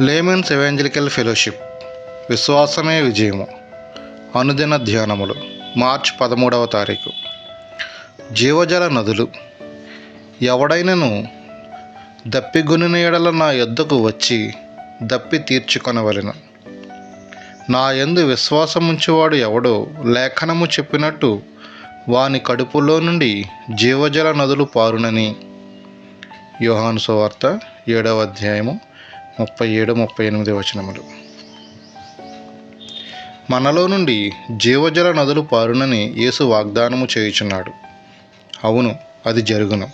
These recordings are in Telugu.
లేమన్స్ ఎవాంజలికల్ ఫెలోషిప్ విశ్వాసమే విజయము అనుదిన ధ్యానములు మార్చ్ 13వ తారీఖు. జీవజల నదులు. ఎవడైనను దప్పిగొనిన ఎడల నా యొద్దకు వచ్చి దప్పి తీర్చుకొనవలెను. నా యందు విశ్వాసముంచువాడు ఎవడో లేఖనము చెప్పినట్టు వాని కడుపులో నుండి జీవజల నదులు పారునని. యోహాను సువార్త 7వ అధ్యాయము 37-38 వచనములు. మనలో నుండి జీవజల నదులు పారునని యేసు వాగ్దానము చేయుచున్నాడు. అవును, అది జరుగును.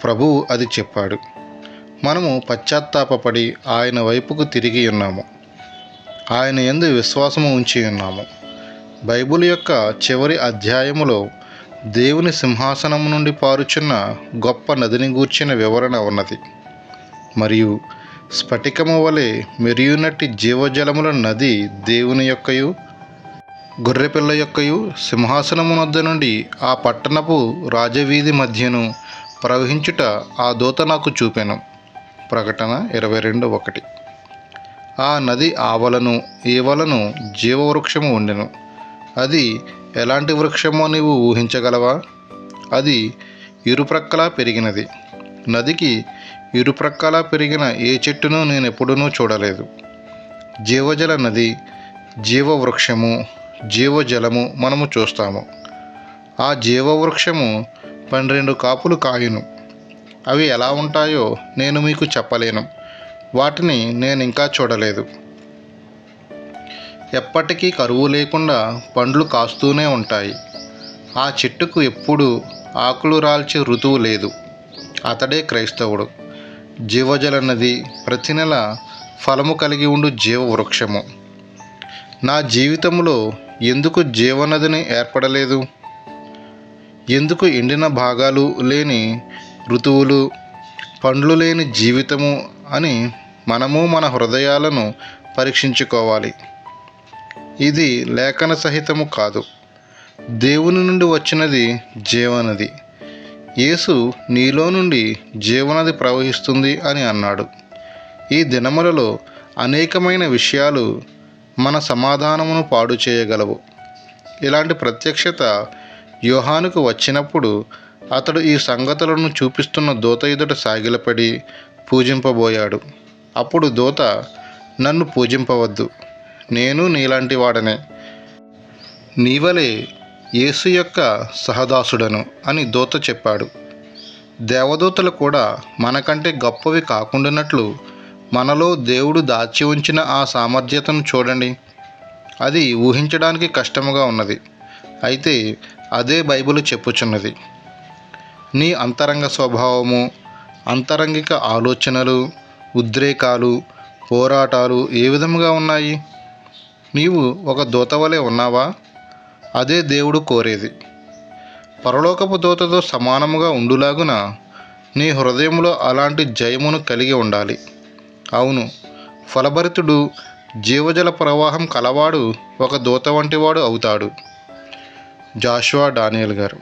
ప్రభువు అది చెప్పాడు. మనము పశ్చాత్తాపపడి ఆయన వైపుకు తిరిగి ఉన్నాము. ఆయన యందు విశ్వాసము ఉంచి ఉన్నాము. బైబిల్ యొక్క చివరి అధ్యాయములో దేవుని సింహాసనము నుండి పారుచున్న గొప్ప నదిని గూర్చిన వివరణ ఉన్నది. మరియు స్ఫటికము వలె మెరియునట్టి జీవజలముల నది దేవుని యొక్కయు గొర్రెపిల్ల యొక్కయు సింహాసనము వద్ద నుండి ఆ పట్టణపు రాజవీధి మధ్యను ప్రవహించుట ఆ దూత నాకు చూపెను. ప్రకటన 22:1. ఆ నది ఆవలను ఈవలను జీవవృక్షము ఉండెను. అది ఎలాంటి వృక్షమో నీవు ఊహించగలవా? అది ఇరుప్రక్కలా పెరిగినది. నదికి ఇరుప్రక్కలా పెరిగిన ఏ చెట్టును నేనెప్పుడూ చూడలేదు. జీవజల నది, జీవవృక్షము, జీవజలము మనము చూస్తాము. ఆ జీవవృక్షము 12 కాపులు కాయును. అవి ఎలా ఉంటాయో నేను మీకు చెప్పలేను. వాటిని నేను ఇంకా చూడలేదు. ఎప్పటికీ కరువు లేకుండా పండ్లు కాస్తూనే ఉంటాయి. ఆ చెట్టుకు ఎప్పుడు ఆకులు రాల్చే ఋతువు లేదు. అతడే క్రైస్తవుడు. జీవజల నది ప్రతి నెల ఫలము కలిగి ఉండు జీవవృక్షము. నా జీవితంలో ఎందుకు జీవనదిని ఏర్పడలేదు? ఎందుకు ఎండిన భాగాలు లేని ఋతువులు, పండ్లు లేని జీవితము అని మనము మన హృదయాలను పరీక్షించుకోవాలి. ఇది లేఖన సహితము కాదు. దేవుని నుండి వచ్చినది జీవనది. యేసు నీలో నుండి జీవనది ప్రవహిస్తుంది అని అన్నాడు. ఈ దినములలో అనేకమైన విషయాలు మన సమాధానమును పాడు చేయగలవు. ఇలాంటి ప్రత్యక్షత యోహానుకు వచ్చినప్పుడు అతడు ఈ సంగతులను చూపిస్తున్న దూత ఎదుట సాగిలపడి పూజింపబోయాడు. అప్పుడు దూత, నన్ను పూజింపవద్దు, నేను నీలాంటి వాడనే, నీవలే యేసు యొక్క సహదాసుడను అని దూత చెప్పాడు. దేవదూతలు కూడా మనకంటే గొప్పవి కాకుండానట్లు మనలో దేవుడు దాచి ఉంచిన ఆ సామర్థ్యతను చూడండి. అది ఊహించడానికి కష్టముగా ఉన్నది. అయితే అదే బైబిలు చెప్పుచున్నది. నీ అంతరంగ స్వభావము, అంతరంగిక ఆలోచనలు, ఉద్రేకాలు, పోరాటాలు ఏ విధముగా ఉన్నాయి? నీవు ఒక దూత వలె ఉన్నావా? అదే దేవుడు కోరేది. పరలోకపు దూతతో సమానముగా ఉండులాగున నీ హృదయంలో అలాంటి జయమును కలిగి ఉండాలి. అవును, ఫలభరితుడు, జీవజల ప్రవాహం కలవాడు ఒక దూత వంటివాడు అవుతాడు. జాషువా డానియల్ గారు.